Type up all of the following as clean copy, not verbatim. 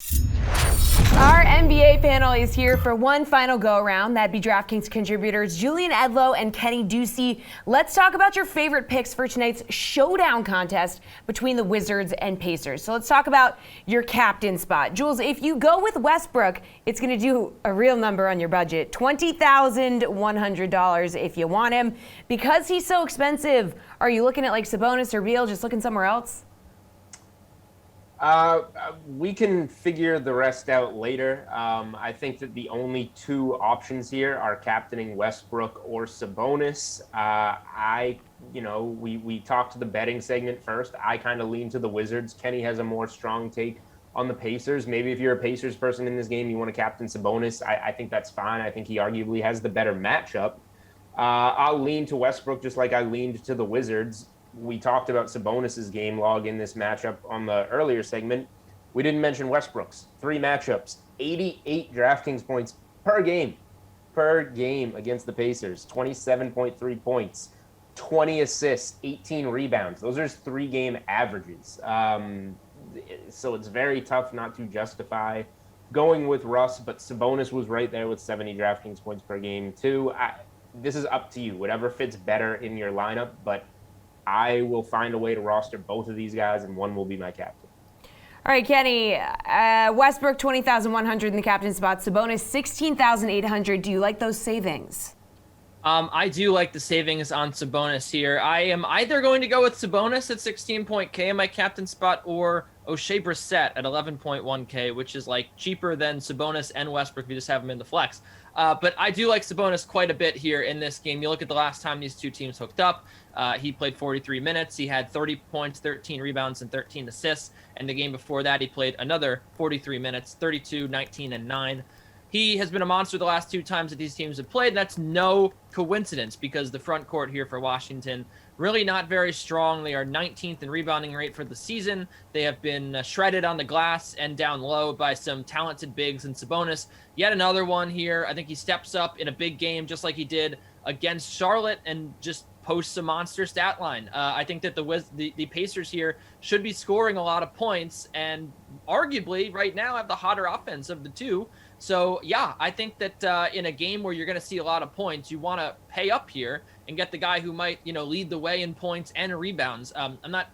Our NBA panel is here for one final go-around. That'd be DraftKings contributors Julian, Edlow, and Kenny Ducey. Let's talk about your favorite picks for tonight's showdown contest between the Wizards and Pacers. So let's talk about your captain spot. Jules, if you go with Westbrook, it's going to do a real number on your budget. $20,100 if you want him. Because he's so expensive, are you looking at like Sabonis or Beal, just looking somewhere else? We can figure the rest out later. I think that the only two options here are captaining Westbrook or Sabonis. We talked to the betting segment first. I kind of lean to the Wizards. Kenny has a more strong take on the Pacers. Maybe if you're a Pacers person in this game, you want to captain Sabonis. I think that's fine. I think he arguably has the better matchup. I'll lean to Westbrook just like I leaned to the Wizards. We talked about Sabonis's game log in this matchup on the earlier segment. We didn't mention Westbrook's 3 matchups, 88 DraftKings points per game against the Pacers, 27.3 points, 20 assists, 18 rebounds. Those are his 3-game averages. So it's very tough not to justify going with Russ, but Sabonis was right there with 70 DraftKings points per game too. This is up to you, whatever fits better in your lineup, but I will find a way to roster both of these guys, and one will be my captain. All right, Kenny. Westbrook, $20,100 in the captain spot. Sabonis, $16,800. Do you like those savings? I do like the savings on Sabonis here. I am either going to go with Sabonis at 16.K in my captain spot or O'Shea Brissett at 11.1K, which is like cheaper than Sabonis and Westbrook if you just have them in the flex. But I do like Sabonis quite a bit here in this game. You look at the last time these two teams hooked up, he played 43 minutes. He had 30 points, 13 rebounds, and 13 assists. And the game before that, he played another 43 minutes, 32, 19, and 9. He has been a monster the last 2 times that these teams have played. And that's no coincidence because the front court here for Washington really not very strong. They are 19th in rebounding rate for the season. They have been shredded on the glass and down low by some talented bigs and Sabonis. Yet another one here. I think he steps up in a big game just like he did against Charlotte and just posts a monster stat line. I think that the Pacers here should be scoring a lot of points and arguably right now have the hotter offense of the two. So, yeah, I think that in a game where you're going to see a lot of points, you want to pay up here and get the guy who might, lead the way in points and rebounds.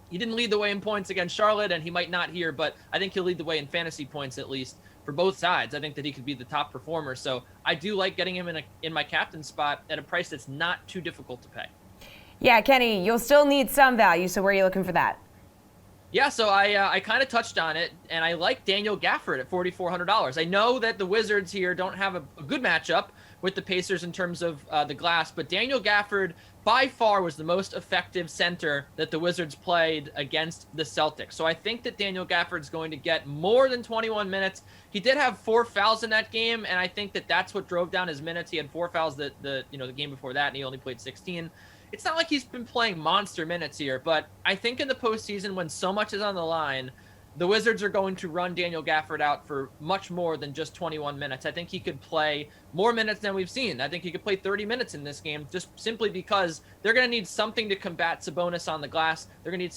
He didn't lead the way in points against Charlotte, and he might not here, but I think he'll lead the way in fantasy points at least for both sides. I think that he could be the top performer. So I do like getting him in my captain spot at a price that's not too difficult to pay. Yeah, Kenny, you'll still need some value, so where are you looking for that? Yeah, so I kind of touched on it, and I like Daniel Gafford at $4,400. I know that the Wizards here don't have a good matchup with the Pacers in terms of the glass, but Daniel Gafford by far was the most effective center that the Wizards played against the Celtics. So I think that Daniel Gafford's going to get more than 21 minutes. He did have 4 fouls in that game, and I think that that's what drove down his minutes. He had 4 fouls the game before that, and he only played 16. It's not like he's been playing monster minutes here, but I think in the postseason when so much is on the line, the Wizards are going to run Daniel Gafford out for much more than just 21 minutes. I think he could play more minutes than we've seen. I think he could play 30 minutes in this game just simply because they're going to need something to combat Sabonis on the glass. They're going to need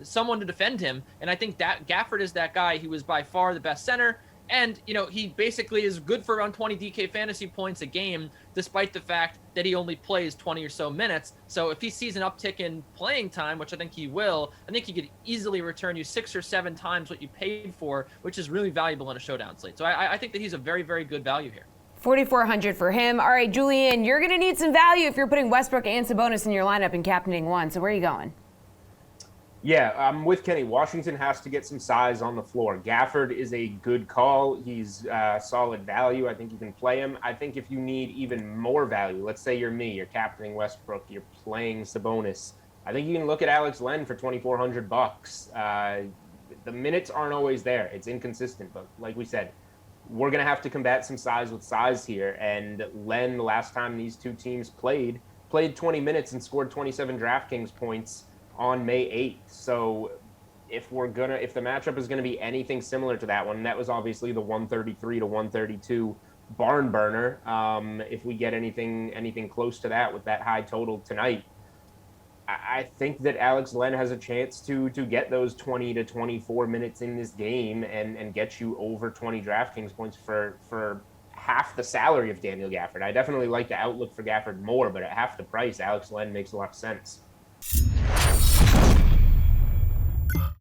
someone to defend him, and I think that Gafford is that guy. He was by far the best center. And, he basically is good for around 20 DK fantasy points a game, despite the fact that he only plays 20 or so minutes. So if he sees an uptick in playing time, which I think he will, I think he could easily return you 6 or 7 times what you paid for, which is really valuable in a showdown slate. So I think that he's a very, very good value here. $4,400 for him. All right, Julian, you're going to need some value if you're putting Westbrook and Sabonis in your lineup and captaining one. So where are you going? Yeah, I'm with Kenny. Washington has to get some size on the floor. Gafford is a good call. He's solid value. I think you can play him. I think if you need even more value, let's say you're me, you're captaining Westbrook, you're playing Sabonis, I think you can look at Alex Len for $2,400. The minutes aren't always there. It's inconsistent, but like we said, we're going to have to combat some size with size here. And Len, the last time these two teams played 20 minutes and scored 27 DraftKings points on May 8th. So if the matchup is going to be anything similar to that one, that was obviously the 133 to 132 barn burner. If we get anything close to that with that high total tonight, I think that Alex Len has a chance to get those 20 to 24 minutes in this game and get you over 20 DraftKings points for half the salary of Daniel Gafford. I definitely like the outlook for Gafford more, but at half the price, Alex Len makes a lot of sense.